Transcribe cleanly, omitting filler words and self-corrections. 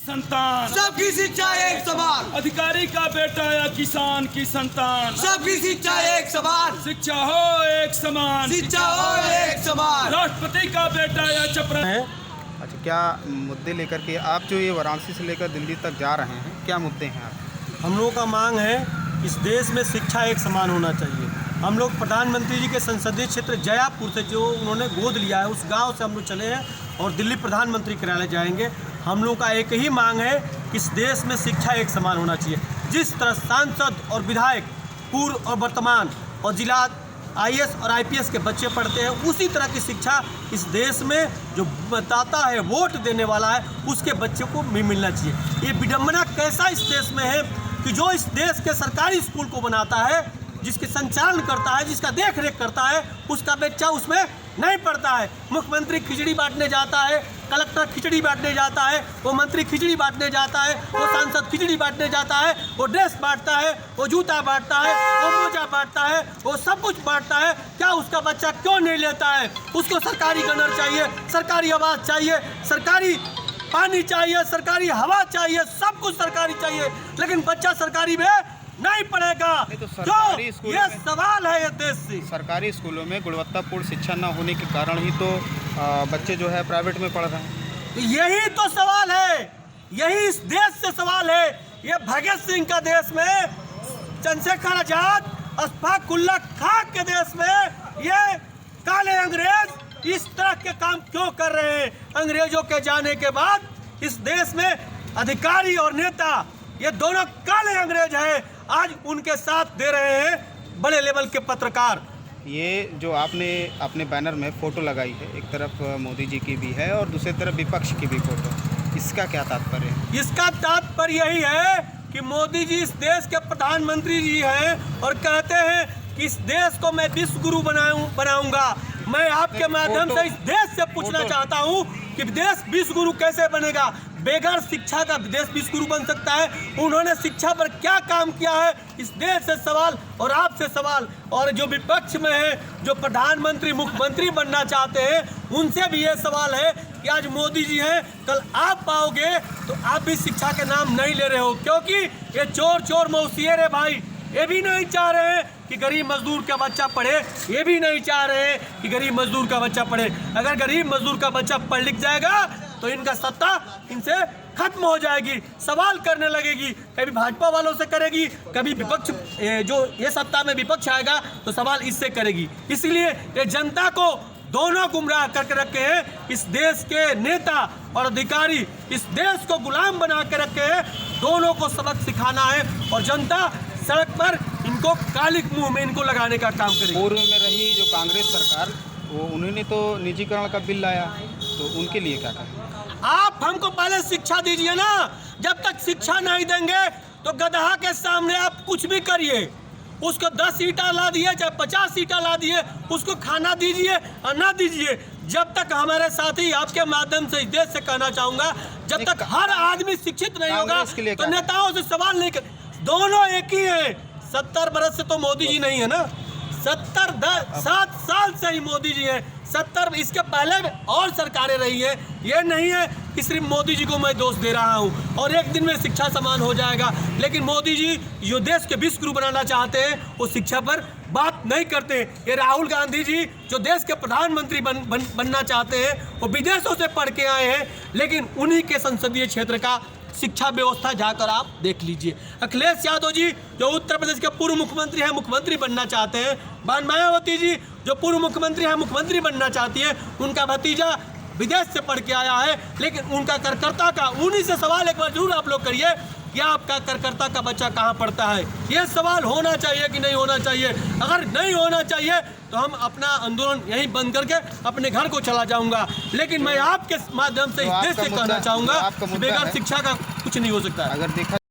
संतान, सबकी शिक्षा एक समान। अधिकारी का बेटा या किसान की संतान, सबकी शिक्षा एक समान। शिक्षा हो एक समान, शिक्षा हो एक समान। राष्ट्रपति का बेटा या चपरासी है। अच्छा, क्या मुद्दे लेकर के आप जो ये वाराणसी से लेकर दिल्ली तक जा रहे हैं, क्या मुद्दे हैं आप? हम लोगों का मांग है इस देश में शिक्षा एक समान होना चाहिए। हम लोग प्रधानमंत्री जी के संसदीय क्षेत्र जयापुर से जो उन्होंने गोद लिया है उस गांव से हम लोग चले हैं और दिल्ली प्रधानमंत्री कार्यालय जाएंगे। हम लोग का एक ही मांग है कि इस देश में शिक्षा एक समान होना चाहिए। जिस तरह सांसद और विधायक पूर्व और वर्तमान और जिला IAS और IPS के बच्चे पढ़ते हैं, उसी तरह की शिक्षा इस देश में जो बताता है वोट देने वाला है उसके बच्चे को भी मिलना चाहिए। ये विडंबना कैसा इस देश में है कि जो इस देश के सरकारी स्कूल को बनाता है, जिसके संचालन करता है, जिसका देख रेख करता है, उसका बच्चा उसमें नहीं पढ़ता है। मुख्यमंत्री खिचड़ी बांटने जाता है, कलेक्टर खिचड़ी बांटने जाता है, वो मंत्री खिचड़ी बांटने जाता है, वो सांसद खिचड़ी बांटने जाता है, वो ड्रेस बांटता है, वो जूता बांटता है, वो मोजा बांटता है, वो सब कुछ बांटता है। क्या उसका बच्चा क्यों नहीं लेता है? उसको सरकारी गनर चाहिए, सरकारी आवास चाहिए, सरकारी पानी चाहिए, सरकारी हवा चाहिए, सब कुछ सरकारी चाहिए, लेकिन बच्चा सरकारी में नहीं पढ़ेगा। तो सरकारी तो ये सवाल है ये देश से। सरकारी स्कूलों में गुणवत्तापूर्ण शिक्षा न होने के कारण ही तो बच्चे जो है प्राइवेट में पढ़ रहे हैं। यही तो सवाल है, यही इस देश से सवाल है। ये भगत सिंह का देश में, चंद्रशेखर आजाद, अशफाक उल्लाह खां के देश में ये काले अंग्रेज इस तरह के काम क्यों कर रहे हैं? अंग्रेजों के जाने के बाद इस देश में अधिकारी और नेता ये दोनों काले अंग्रेज हैं। आज उनके साथ दे रहे हैं बड़े लेवल के पत्रकार। ये जो आपने अपने बैनर में फ़ोटो लगाई है, एक तरफ मोदी जी की भी है और दूसरी तरफ विपक्ष की भी फ़ोटो, इसका क्या तात्पर्य है? इसका तात्पर्य यही है कि मोदी जी इस देश के प्रधानमंत्री जी हैं और कहते हैं कि इस देश को मैं विश्व गुरु बनाऊंगा। मैं आपके माध्यम से इस देश से पूछना चाहता हूं कि देश विश्व गुरु कैसे बनेगा? बेगर शिक्षा का देश विश्व गुरु बन सकता है? उन्होंने शिक्षा पर क्या काम किया है? इस देश से सवाल और आपसे सवाल। और जो विपक्ष में है, जो प्रधानमंत्री मुख्यमंत्री बनना चाहते हैं, उनसे भी ये सवाल है कि आज मोदी जी हैं, कल आप पाओगे तो आप भी शिक्षा के नाम नहीं ले रहे हो, क्योंकि ये चोर मौसियर है भाई। ये भी नहीं चाह रहे हैं कि गरीब मजदूर का बच्चा पढ़े, ये भी नहीं चाह रहे हैं कि गरीब मजदूर का बच्चा पढ़े। अगर गरीब मजदूर का बच्चा पढ़ लिख जाएगा तो इनका सत्ता इनसे खत्म हो जाएगी, सवाल करने लगेगी। कभी भाजपा वालों से करेगी, कभी विपक्ष जो ये सत्ता में विपक्ष आएगा तो सवाल इससे करेगी। इसलिए ये जनता को दोनों गुमराह करके रखे हैं। इस देश के नेता और अधिकारी इस देश को गुलाम बना के रखे हैं। दोनों को सबक सिखाना है और जनता सड़क पर इनको कालिक मुंह में इनको लगाने का काम करेगी। पूर्व में रही जो कांग्रेस सरकार, वो उन्होंने तो निजीकरण का बिल लाया, तो उनके लिए क्या कहें? आप हमको पहले शिक्षा दीजिए ना। जब तक शिक्षा नहीं देंगे तो गधा के सामने आप कुछ भी करिए, उसको 10 ईंटा ला दिए चाहे 50 ईंटा ला दिए, उसको खाना दीजिए और ना दीजिए। जब तक हमारे साथी आपके माध्यम से इस देश से कहना चाहूँगा, जब तक हर आदमी शिक्षित नहीं होगा तो नेताओं से सवाल नहीं कर। दोनों एक ही है। 70 बरस से तो मोदी जी नहीं है ना, 7 साल से ही मोदी जी है। 70 इसके पहले और सरकारें रही है। ये नहीं है कि सिर्फ मोदी जी को मैं दोष दे रहा हूँ और एक दिन में शिक्षा समान हो जाएगा। लेकिन मोदी जी जो देश के विश्व गुरु बनाना चाहते हैं वो शिक्षा पर बात नहीं करते। ये राहुल गांधी जी जो देश के प्रधानमंत्री बनना चाहते हैं वो विदेशों से पढ़ के आए हैं, लेकिन उन्हीं के संसदीय क्षेत्र का शिक्षा व्यवस्था जाकर आप देख लीजिए। अखिलेश यादव जी जो उत्तर प्रदेश के पूर्व मुख्यमंत्री हैं, मुख्यमंत्री बनना चाहते हैं। मायावती जी जो पूर्व मुख्यमंत्री हैं, मुख्यमंत्री बनना चाहती है। उनका भतीजा विदेश से पढ़ के आया है, लेकिन उनका कार्यकर्ता का उन्हीं से सवाल एक बार जरूर आप लोग करिए कि आपका कार्यकर्ता का बच्चा कहाँ पढ़ता है। ये सवाल होना चाहिए कि नहीं होना चाहिए? अगर नहीं होना चाहिए तो हम अपना आंदोलन यहीं बंद करके अपने घर को चला जाऊंगा। लेकिन मैं आपके माध्यम से इस देश से कहना चाहूँगा कि बेकार शिक्षा का कुछ नहीं हो सकता है। अगर देखा